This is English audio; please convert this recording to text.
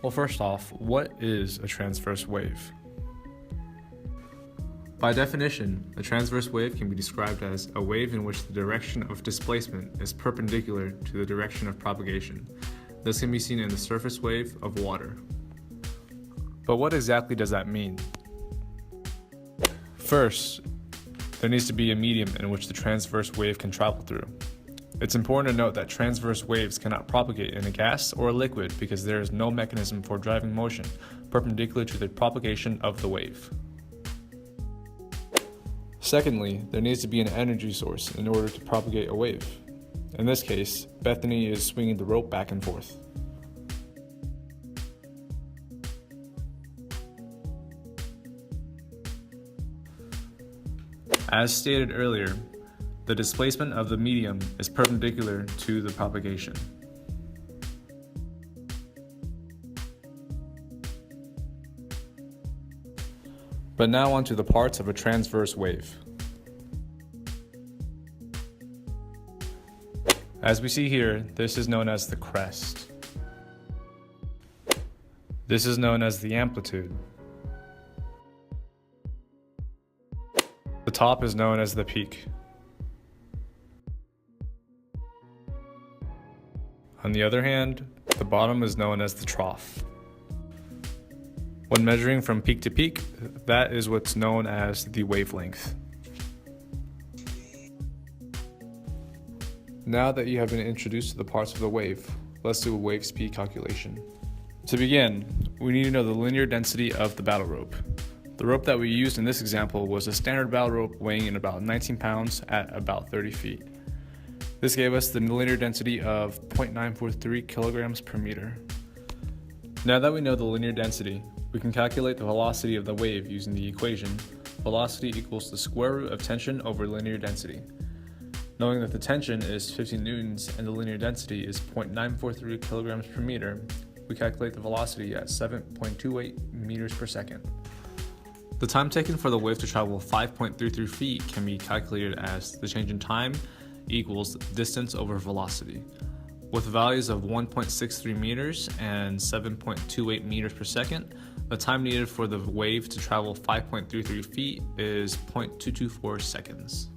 Well, first off, what is a transverse wave? By definition, a transverse wave can be described as a wave in which the direction of displacement is perpendicular to the direction of propagation. This can be seen in the surface wave of water. But what exactly does that mean? First, there needs to be a medium in which the transverse wave can travel through. It's important to note that transverse waves cannot propagate in a gas or a liquid because there is no mechanism for driving motion perpendicular to the propagation of the wave. Secondly, there needs to be an energy source in order to propagate a wave. In this case, Bethany is swinging the rope back and forth. As stated earlier, the displacement of the medium is perpendicular to the propagation. But now onto the parts of a transverse wave. As we see here, this is known as the crest. This is known as the amplitude. The top is known as the peak. On the other hand, the bottom is known as the trough. When measuring from peak to peak, that is what's known as the wavelength. Now that you have been introduced to the parts of the wave, let's do a wave speed calculation. To begin, we need to know the linear density of the battle rope. The rope that we used in this example was a standard battle rope weighing in about 19 pounds at about 30 feet. This gave us the linear density of 0.943 kilograms per meter. Now that we know the linear density, we can calculate the velocity of the wave using the equation velocity equals the square root of tension over linear density. Knowing that the tension is 50 newtons and the linear density is 0.943 kilograms per meter, we calculate the velocity at 7.28 meters per second. The time taken for the wave to travel 5.33 feet can be calculated as the change in time equals distance over velocity. With values of 1.63 meters and 7.28 meters per second, the time needed for the wave to travel 5.33 feet is 0.224 seconds.